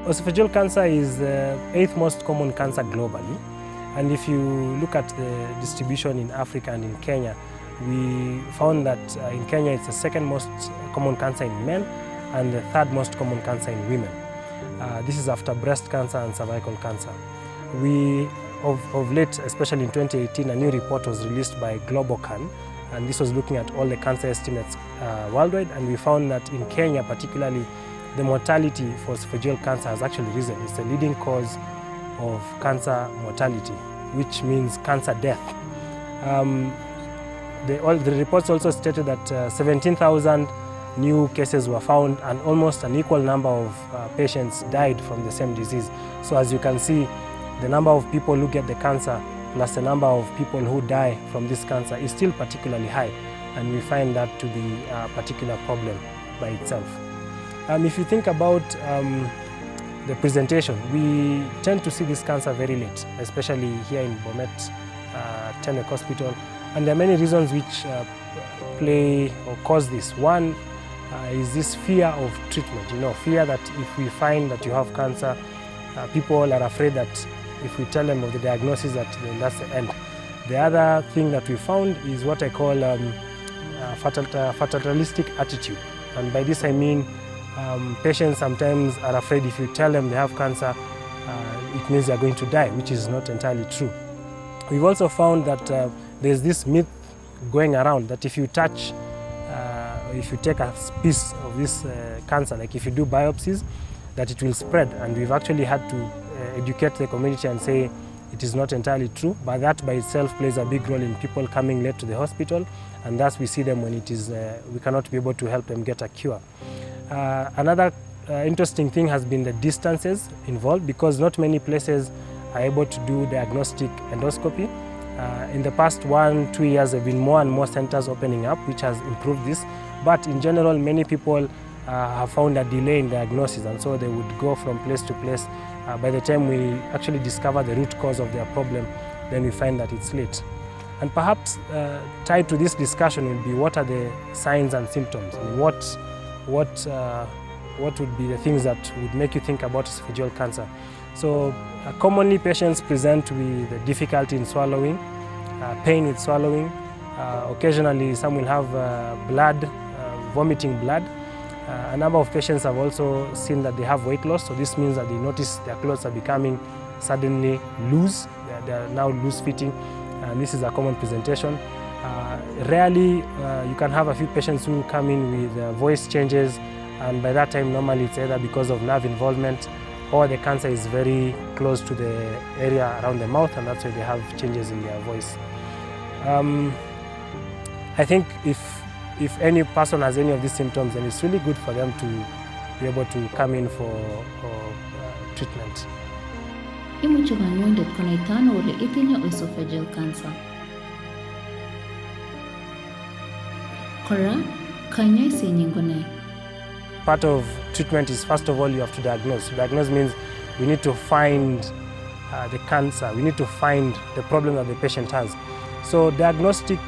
Oesophageal cancer is the 8th most common cancer globally. And if you look at the distribution in Africa and in Kenya, we found that in Kenya it's the 2nd most common cancer in men and the 3rd most common cancer in women. This is after breast cancer and cervical cancer. Of late, especially in 2018, a new report was released by GloboCan, and this was looking at all the cancer estimates worldwide, and we found that in Kenya particularly, the mortality for esophageal cancer has actually risen. It's the leading cause of cancer mortality, which means cancer death. The reports also stated that 17,000 new cases were found and almost an equal number of patients died from the same disease. So as you can see, the number of people who get the cancer plus the number of people who die from this cancer is still particularly high, and we find that to be a particular problem by itself. If you think about the presentation, we tend to see this cancer very late, especially here in Bomet, Tenwek Hospital, and there are many reasons which play or cause this. One is this fear of treatment, fear that if we find that you have cancer, people are afraid that if we tell them of the diagnosis then that's the end. The other thing that we found is what I call fatalistic attitude, and by this I mean patients sometimes are afraid if you tell them they have cancer, it means they are going to die, which is not entirely true. We've also found that there's this myth going around that if you touch, if you take a piece of this cancer, like if you do biopsies, that it will spread, and we've actually had to educate the community and say it is not entirely true, but that by itself plays a big role in people coming late to the hospital, and thus we see them when it is, we cannot be able to help them get a cure. Another interesting thing has been the distances involved, because not many places are able to do diagnostic endoscopy. In the past 1-2 years, there have been more and more centers opening up, which has improved this, but in general, many people have found a delay in diagnosis, and so they would go from place to place. By the time we actually discover the root cause of their problem, then we find that it's late. And perhaps tied to this discussion will be what are the signs and symptoms, and what would be the things that would make you think about esophageal cancer. So commonly patients present with difficulty in swallowing, pain with swallowing. Occasionally some will have blood, vomiting blood. A number of patients have also seen that they have weight loss, so this means that they notice their clothes are becoming suddenly loose. They are now loose fitting, and this is a common presentation. Rarely you can have a few patients who come in with voice changes, and by that time normally it's either because of nerve involvement or the cancer is very close to the area around the mouth, and that's why they have changes in their voice. I think if any person has any of these symptoms, then it's really good for them to be able to come in for treatment. Imuche kanyoindet konaitano ole itinye oesophageal cancer. Kora, kanyaisenyin konai. Part of treatment is, first of all, you have to diagnose. Diagnose means we need to find the cancer. We need to find the problem that the patient has. So diagnostic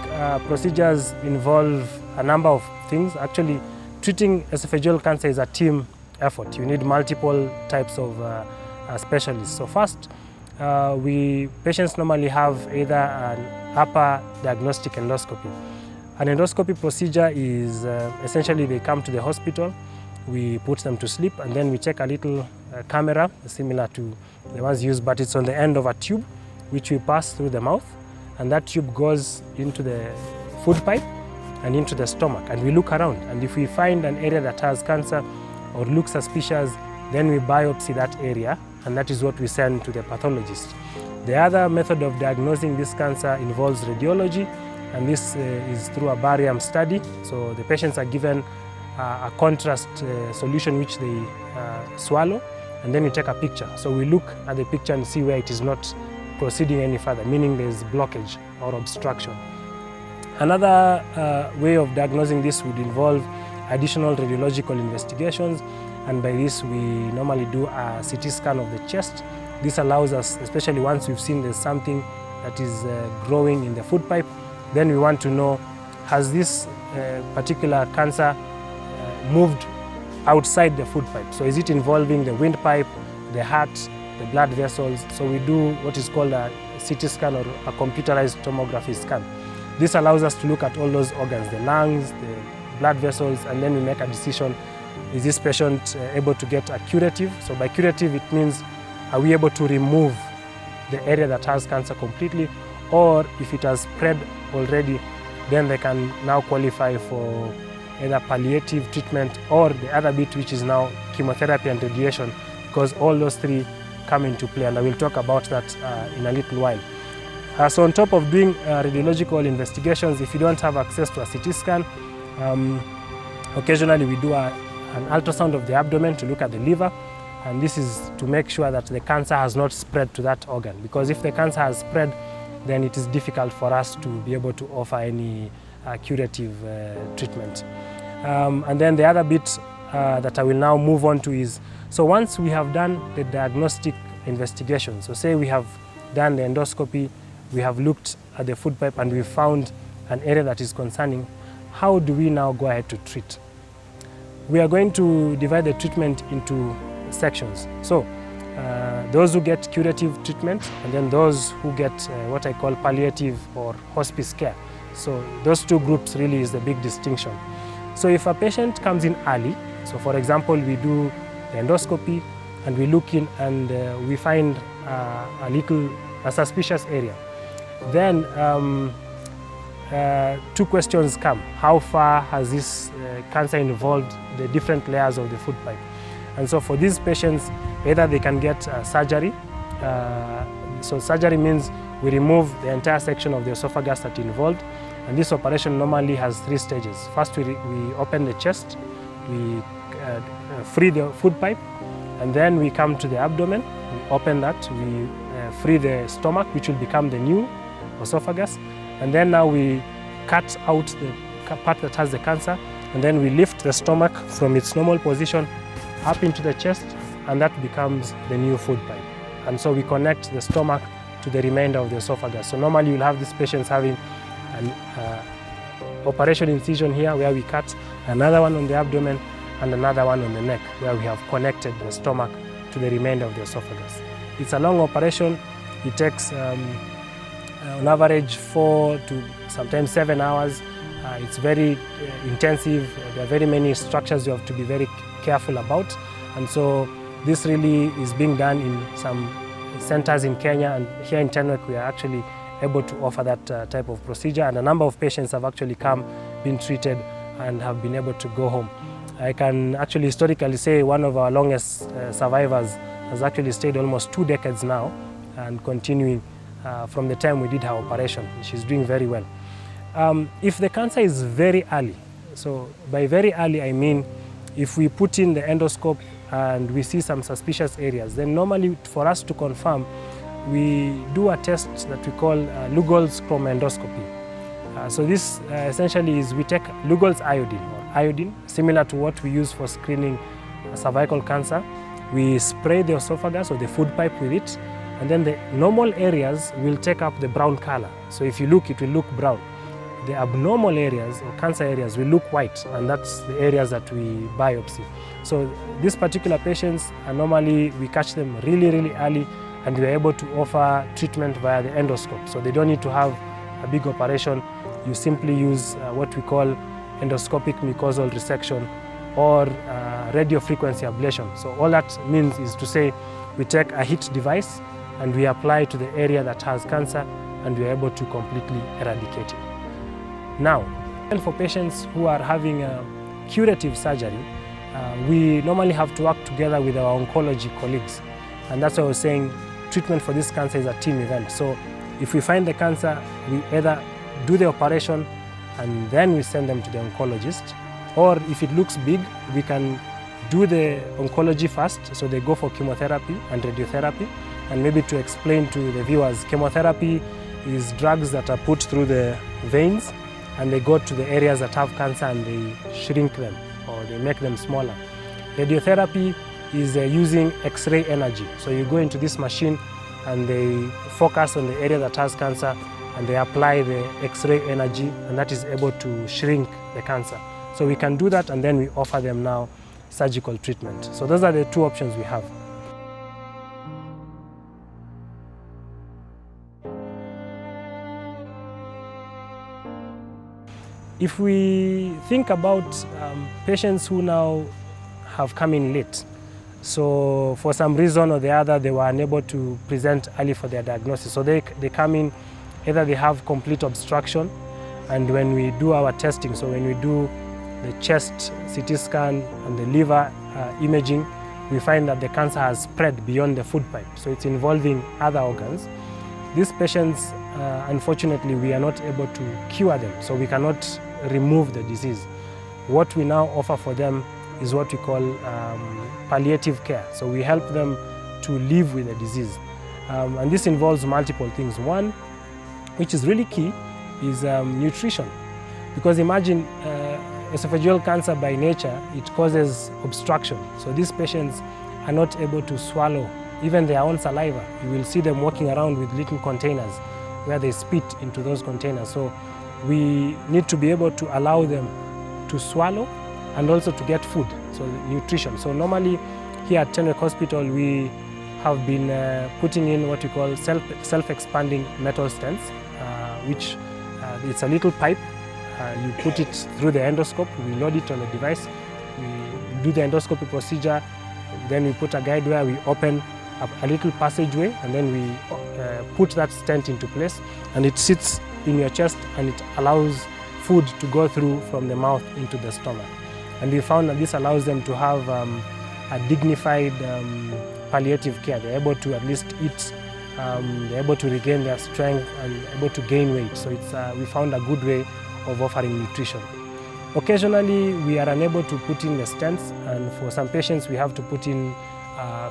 procedures involve a number of things. Actually, treating esophageal cancer is a team effort. You need multiple types of specialists. So first, patients normally have either an upper diagnostic endoscopy. An endoscopy procedure is essentially they come to the hospital, we put them to sleep, and then we take a little camera similar to the ones used, but it's on the end of a tube which we pass through the mouth, and that tube goes into the food pipe and into the stomach, and we look around, and if we find an area that has cancer or looks suspicious, then we biopsy that area, and that is what we send to the pathologist. The other method of diagnosing this cancer involves radiology, and this is through a barium study. So the patients are given a contrast solution which they swallow, and then we take a picture. So we look at the picture and see where it is not proceeding any further, meaning there's blockage or obstruction. Another way of diagnosing this would involve additional radiological investigations, and by this we normally do a CT scan of the chest. This allows us, especially once we've seen there's something that is growing in the food pipe, then we want to know, has this particular cancer moved outside the food pipe? So is it involving the windpipe, the heart, the blood vessels. So we do what is called a CT scan or a computerized tomography scan. This allows us to look at all those organs, the lungs, the blood vessels, and then we make a decision, is this patient able to get a curative? So by curative, it means are we able to remove the area that has cancer completely, or if it has spread already, then they can now qualify for either palliative treatment or the other bit, which is now chemotherapy and radiation, because all those three come into play, and I will talk about that in a little while. So on top of doing radiological investigations, if you don't have access to a CT scan, occasionally we do an ultrasound of the abdomen to look at the liver, and this is to make sure that the cancer has not spread to that organ, because if the cancer has spread, then it is difficult for us to be able to offer any curative treatment. And then the other bit that I will now move on to is, so once we have done the diagnostic investigation, so say we have done the endoscopy, we have looked at the food pipe and we found an area that is concerning, how do we now go ahead to treat? We are going to divide the treatment into sections. So those who get curative treatment, and then those who get what I call palliative or hospice care. So those two groups really is the big distinction. So if a patient comes in early, so for example, we do the endoscopy and we look in and we find a suspicious area, then two questions come. How far has this cancer involved the different layers of the food pipe? And so for these patients, either they can get surgery. So surgery means we remove the entire section of the esophagus that involved, and this operation normally has 3 stages. First, we open the chest, we free the food pipe, and then we come to the abdomen, we open that, we free the stomach, which will become the new esophagus, and then now we cut out the part that has the cancer, and then we lift the stomach from its normal position up into the chest, and that becomes the new food pipe. And so we connect the stomach to the remainder of the esophagus. So normally you'll have these patients having an operation incision here where we cut, another one on the abdomen, and another one on the neck where we have connected the stomach to the remainder of the esophagus. It's a long operation. It takes on average 4 to sometimes 7 hours. It's very intensive. There are very many structures you have to be very careful about, and so this really is being done in some centers in Kenya, and here in Tenwek we are actually able to offer that type of procedure, and a number of patients have actually come, been treated, and have been able to go home. I can actually historically say one of our longest survivors has actually stayed almost 2 decades now and continuing from the time we did her operation. She's doing very well. If the cancer is very early, so by very early I mean if we put in the endoscope and we see some suspicious areas, then normally for us to confirm, we do a test that we call Lugol's chromendoscopy. So this essentially is we take Lugol's iodine, similar to what we use for screening cervical cancer. We spray the esophagus or the food pipe with it, and then the normal areas will take up the brown color. So if you look, it will look brown. The abnormal areas or cancer areas will look white, and that's the areas that we biopsy. So these particular patients, normally we catch them really, really early, and we are able to offer treatment via the endoscope. So they don't need to have a big operation. You simply use what we call endoscopic mucosal resection or radio frequency ablation. So all that means is to say we take a heat device and we apply to the area that has cancer, and we are able to completely eradicate it. Now, and for patients who are having a curative surgery, we normally have to work together with our oncology colleagues. And that's why I was saying treatment for this cancer is a team event. So if we find the cancer, we either do the operation and then we send them to the oncologist, or if it looks big, we can do the oncology first, so they go for chemotherapy and radiotherapy. And maybe to explain to the viewers, chemotherapy is drugs that are put through the veins and they go to the areas that have cancer and they shrink them or they make them smaller. Radiotherapy is using X-ray energy. So you go into this machine and they focus on the area that has cancer and they apply the X-ray energy, and that is able to shrink the cancer. So we can do that, and then we offer them now surgical treatment. So those are the two options we have. If we think about patients who now have come in late, so for some reason or the other they were unable to present early for their diagnosis, so they come in, either they have complete obstruction, and when we do our testing, so when we do the chest CT scan and the liver imaging, we find that the cancer has spread beyond the food pipe, so it's involving other organs. These patients, unfortunately, we are not able to cure them, so we cannot remove the disease. What we now offer for them is what we call palliative care. So we help them to live with the disease. And this involves multiple things. One, which is really key, is nutrition. Because imagine esophageal cancer by nature, it causes obstruction. So these patients are not able to swallow even their own saliva. You will see them walking around with little containers where they spit into those containers. So we need to be able to allow them to swallow and also to get food, so nutrition. So normally here at Tenwek Hospital, we have been putting in what we call self-expanding metal stents, which it's a little pipe. You put it through the endoscope, we load it on a device, we do the endoscopy procedure, then we put a guide where we open a little passageway, and then we put that stent into place, and it sits in your chest and it allows food to go through from the mouth into the stomach. And we found that this allows them to have a dignified palliative care. They're able to at least eat, they're able to regain their strength and able to gain weight. So it's, we found a good way of offering nutrition. Occasionally we are unable to put in the stents, and for some patients we have to put in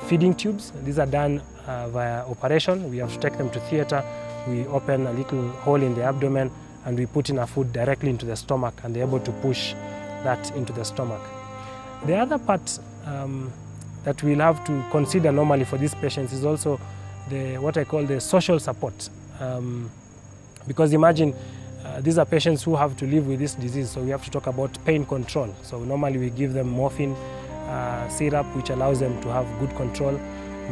feeding tubes. These are done via operation. We have to take them to theatre. We open a little hole in the abdomen and we put in a food directly into the stomach, and they're able to push that into the stomach. The other part that we'll have to consider normally for these patients is also what I call the social support. Because imagine these are patients who have to live with this disease, so we have to talk about pain control. So normally we give them morphine syrup, which allows them to have good control.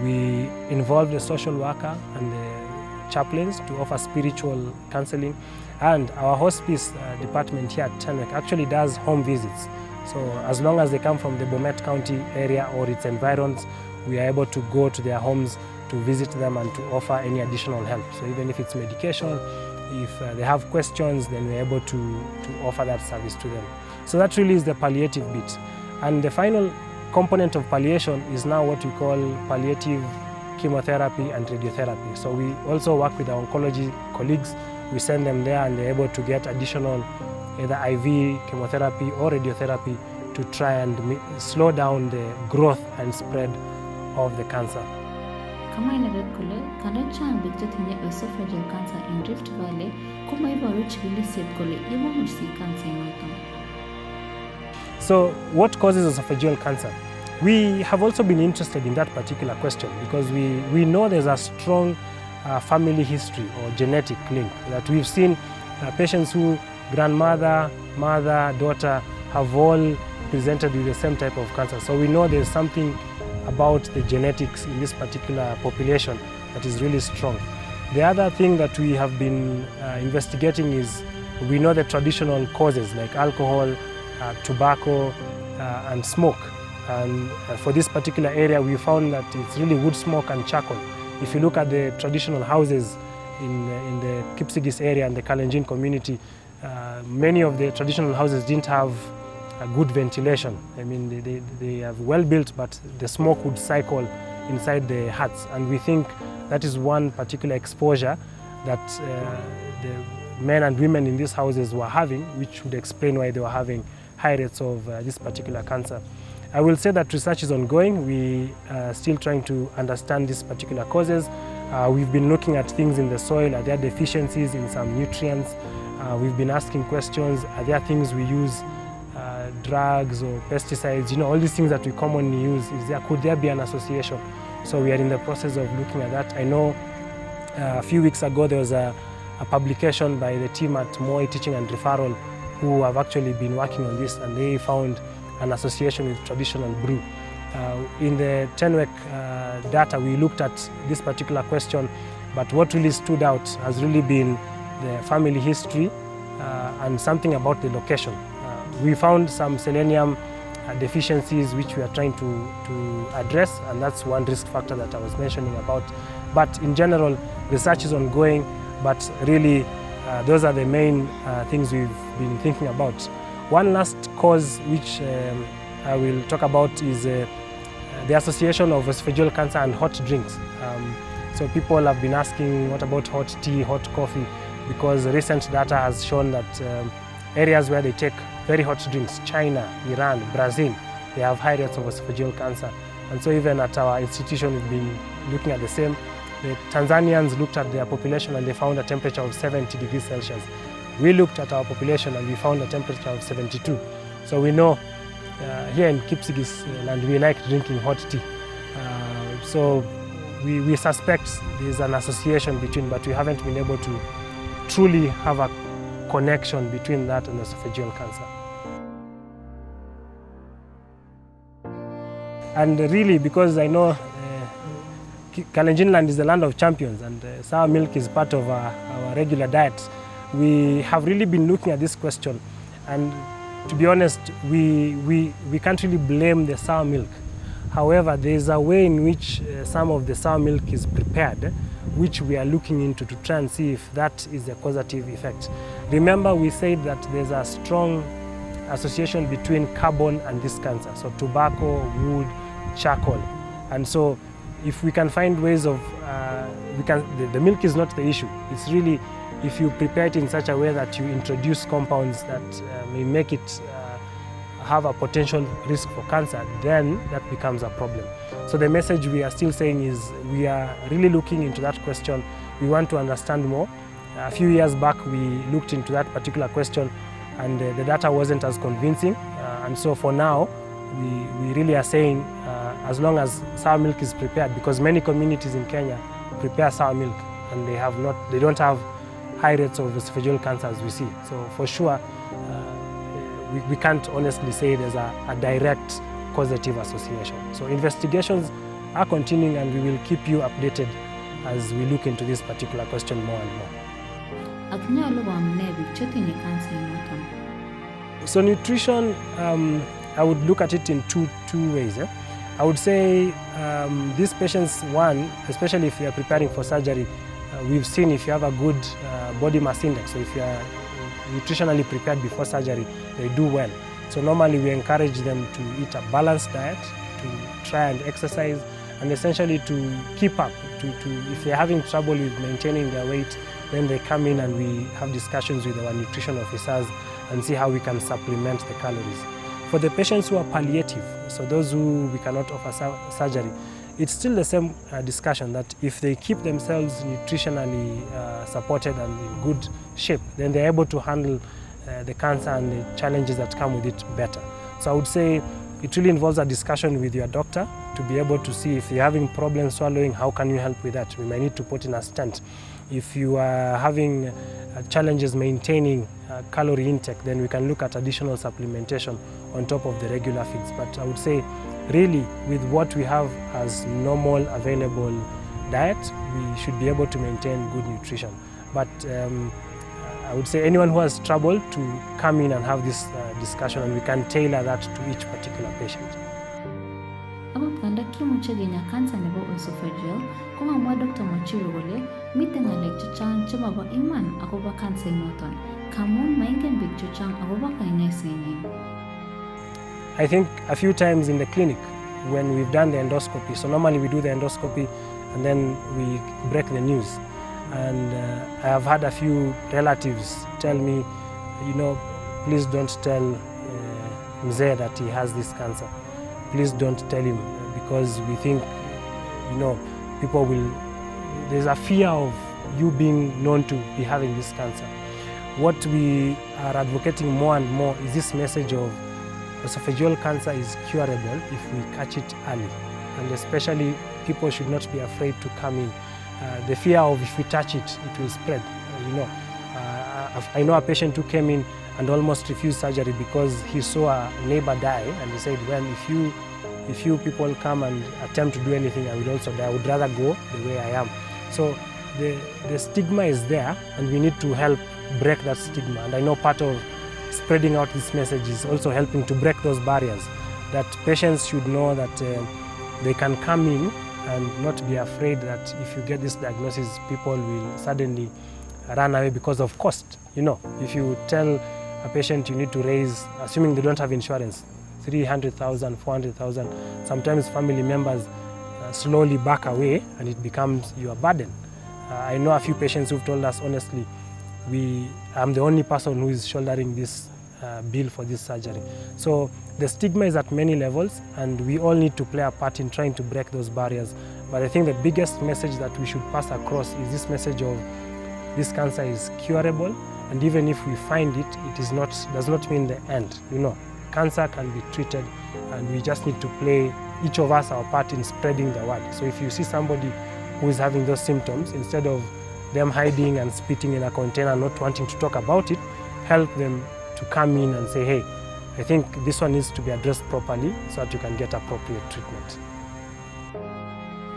We involve the social worker and the chaplains to offer spiritual counseling. And our hospice department here at Tenwek actually does home visits. So as long as they come from the Bomet County area or its environs, we are able to go to their homes to visit them and to offer any additional help. So even if it's medication, if they have questions, then we're able to offer that service to them. So that really is the palliative bit. And the final component of palliation is now what we call palliative chemotherapy and radiotherapy. So we also work with our oncology colleagues. We send them there and they're able to get additional either IV chemotherapy or radiotherapy to try and slow down the growth and spread of the cancer. Kama inared kole kana chang bik tinye esophageal cancer in Rift Valley kuma ibo rich bilised kole ibo musi cancer inotam. So what causes esophageal cancer? We have also been interested in that particular question because we know there's a strong family history or genetic link that we've seen patients who grandmother, mother, daughter have all presented with the same type of cancer. So we know there's something about the genetics in this particular population that is really strong. The other thing that we have been investigating is we know the traditional causes like alcohol, tobacco, and smoke. And for this particular area, we found that it's really wood smoke and charcoal. If you look at the traditional houses in the Kipsigis area and the Kalenjin community, many of the traditional houses didn't have a good ventilation. I mean, they are well built, but the smoke would cycle inside the huts. And we think that is one particular exposure that the men and women in these houses were having, which would explain why they were having high rates of this particular cancer. I will say that research is ongoing. We are still trying to understand these particular causes. We've been looking at things in the soil. Are there deficiencies in some nutrients? We've been asking questions. Are there things we use, drugs or pesticides? You know, all these things that we commonly use. Could there be an association? So we are in the process of looking at that. I know a few weeks ago there was a publication by the team at Moi Teaching and Referral who have actually been working on this, and they found an association with traditional brew. In the Tenwek data, we looked at this particular question, but what really stood out has really been the family history and something about the location. We found some selenium deficiencies which we are trying to address, and that's one risk factor that I was mentioning about. But in general, research is ongoing, but really those are the main things we've been thinking about. One last cause which I will talk about is the association of esophageal cancer and hot drinks. So people have been asking, what about hot tea, hot coffee? Because recent data has shown that areas where they take very hot drinks, China, Iran, Brazil, they have high rates of esophageal cancer. And so even at our institution, we've been looking at the same. The Tanzanians looked at their population and they found a temperature of 70 degrees Celsius. We looked at our population and we found a temperature of 72. So we know here in Kipsigis land, we like drinking hot tea. So we suspect there's an association between, but we haven't been able to truly have a connection between that and esophageal cancer. And really, because I know Kalenjin land is the land of champions and sour milk is part of our regular diet, we have really been looking at this question. And to be honest, we can't really blame the sour milk. However, there is a way in which some of the sour milk is prepared, which we are looking into to try and see if that is a causative effect. Remember, we said that there's a strong association between carbon and this cancer, so tobacco, wood, charcoal. And so if we can find ways of, the milk is not the issue. It's really if you prepare it in such a way that you introduce compounds that may make it have a potential risk for cancer, then that becomes a problem. So the message we are still saying is we are really looking into that question. We want to understand more. A few years back, we looked into that particular question and the data wasn't as convincing. And so for now, we really are saying as long as sour milk is prepared, because many communities in Kenya prepare sour milk and they don't have high rates of esophageal cancer as we see. So for sure, we can't honestly say there's a direct causative association. So investigations are continuing and we will keep you updated as we look into this particular question more and more. So nutrition, I would look at it in two ways. I would say these patients, one, especially if they are preparing for surgery, we've seen if you have a good body mass index, so if you are nutritionally prepared before surgery, they do well. So normally we encourage them to eat a balanced diet, to try and exercise, and essentially to keep up. If they're having trouble with maintaining their weight, then they come in and we have discussions with our nutrition officers and see how we can supplement the calories. For the patients who are palliative, so those who we cannot offer surgery, it's still the same discussion that if they keep themselves nutritionally supported and in good shape, then they're able to handle the cancer and the challenges that come with it better. So I would say it really involves a discussion with your doctor to be able to see if you're having problems swallowing, how can you help with that? We might need to put in a stent. If you are having challenges maintaining calorie intake, then we can look at additional supplementation on top of the regular feeds. But I would say really with what we have as normal available diet, we should be able to maintain good nutrition. But I would say anyone who has trouble to come in and have this discussion, and we can tailor that to each particular patient. Cancer nebo oesophageal, kuma mwa Dr. Machiru wole, mite ngalek chuchang chuma ba iman akoba cancer noton. Kamun maingen big chuchang akoba kainai senyin. I think a few times in the clinic when we've done the endoscopy, so normally we do the endoscopy and then we break the news. And I have had a few relatives tell me, you know, please don't tell Mzee that he has this cancer. Please don't tell him, because we think, you know, people will, there's a fear of you being known to be having this cancer. What we are advocating more and more is this message of esophageal cancer is curable if we catch it early. And especially people should not be afraid to come in. The fear of if we touch it, it will spread. You know, I know a patient who came in and almost refused surgery because he saw a neighbor die, and he said, well, if you people come and attempt to do anything, I will also die. I would rather go the way I am. So the stigma is there, and we need to help break that stigma. And I know part of spreading out this message is also helping to break those barriers, that patients should know that they can come in and not be afraid that if you get this diagnosis, people will suddenly run away because of cost. You know, if you tell a patient you need to raise, assuming they don't have insurance, 300,000, 400,000, sometimes family members slowly back away and it becomes your burden. I know a few patients who've told us honestly, I'm the only person who is shouldering this bill for this surgery. So the stigma is at many levels, and we all need to play a part in trying to break those barriers. But I think the biggest message that we should pass across is this message of this cancer is curable, and even if we find it, does not mean the end. You know, cancer can be treated, and we just need to play, each of us, our part in spreading the word. So if you see somebody who is having those symptoms, instead of them hiding and spitting in a container, not wanting to talk about it, help them to come in and say, hey, I think this one needs to be addressed properly so that you can get appropriate treatment.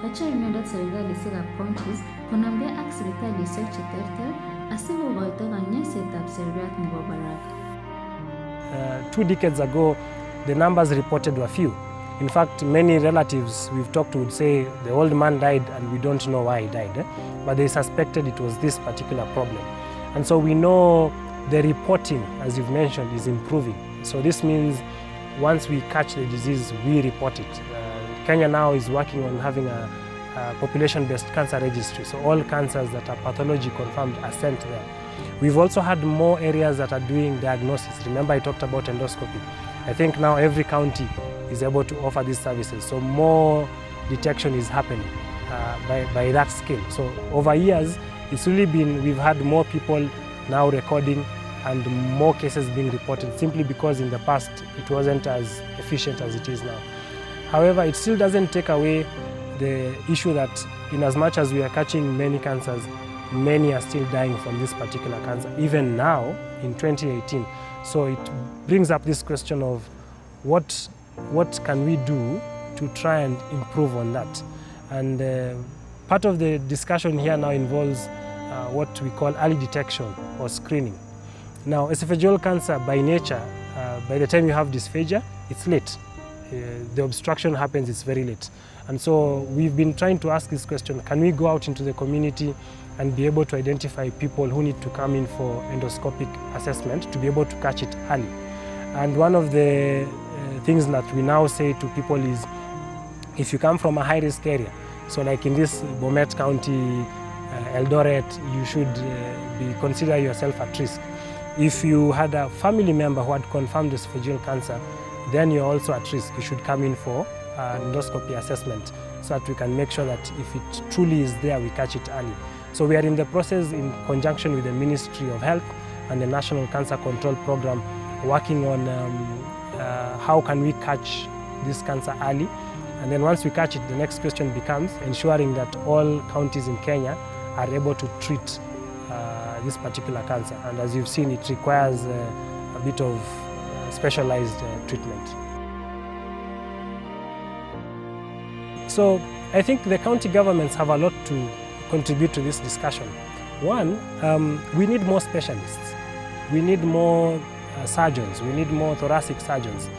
Acha rinendat serikali sika counties konambia ak serikali search terter asigo goito ganya setup seriat nibo barak. 2 decades ago, the numbers reported were few. In fact, many relatives we've talked to would say the old man died and we don't know why he died, but they suspected it was this particular problem. And so we know the reporting, as you've mentioned, is improving. So this means once we catch the disease, we report it. Kenya now is working on having a population-based cancer registry. So all cancers that are pathology confirmed are sent there. We've also had more areas that are doing diagnosis. Remember I talked about endoscopy. I think now every county is able to offer these services. So more detection is happening by that scale. So over years, it's really been, we've had more people now recording and more cases being reported, simply because in the past it wasn't as efficient as it is now. However, it still doesn't take away the issue that in as much as we are catching many cancers, many are still dying from this particular cancer, even now in 2018. So it brings up this question of what can we do to try and improve on that. And part of the discussion here now involves what we call early detection or screening. Now, esophageal cancer by nature, by the time you have dysphagia, it's late. The obstruction happens, it's very late. And so we've been trying to ask this question, can we go out into the community and be able to identify people who need to come in for endoscopic assessment to be able to catch it early? And one of the things that we now say to people is, if you come from a high-risk area, so like in this Bomet County, Eldoret, you should consider yourself at risk. If you had a family member who had confirmed esophageal cancer, then you're also at risk. You should come in for an endoscopy assessment so that we can make sure that if it truly is there, we catch it early. So we are in the process, in conjunction with the Ministry of Health and the National Cancer Control Program, working on how can we catch this cancer early. And then once we catch it, the next question becomes ensuring that all counties in Kenya are able to treat this particular cancer. And as you've seen, it requires a bit of specialized treatment. So I think the county governments have a lot to contribute to this discussion. One, we need more specialists. We need more surgeons. We need more thoracic surgeons.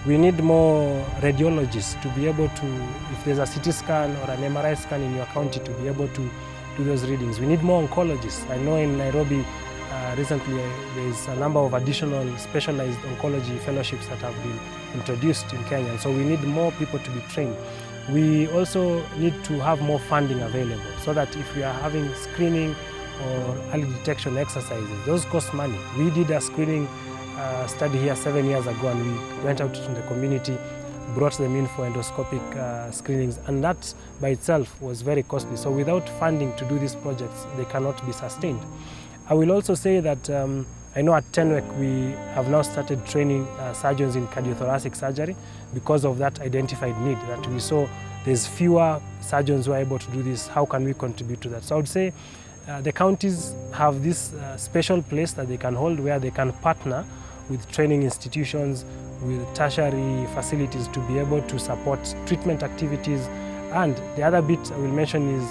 We need more radiologists to be able to, if there's a CT scan or an MRI scan in your county, to be able to do those readings. We need more oncologists. I know in Nairobi recently there's a number of additional specialized oncology fellowships that have been introduced in Kenya. So we need more people to be trained. We also need to have more funding available so that if we are having screening or early detection exercises, those cost money. We did a screening study here 7 years ago, and we went out in the community, brought them in for endoscopic screenings, and that by itself was very costly. So without funding to do these projects, they cannot be sustained. I will also say that I know at Tenwek we have now started training surgeons in cardiothoracic surgery because of that identified need that we saw. There's fewer surgeons who are able to do this. How can we contribute to that? So I would say the counties have this special place that they can hold, where they can partner with training institutions, with tertiary facilities to be able to support treatment activities. And the other bit I will mention is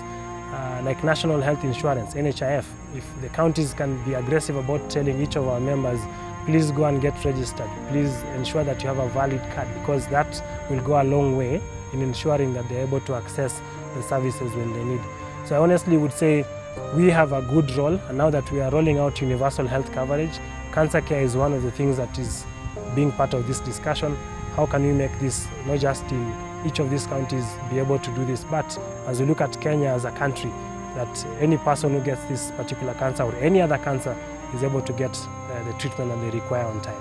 like National Health Insurance, NHIF. If the counties can be aggressive about telling each of our members, please go and get registered, please ensure that you have a valid card, because that will go a long way in ensuring that they're able to access the services when they need. So I honestly would say we have a good role, and now that we are rolling out universal health coverage, cancer care is one of the things that is being part of this discussion. How can we make this not just in each of these counties be able to do this, but as we look at Kenya as a country, that any person who gets this particular cancer or any other cancer is able to get the treatment that they require on time.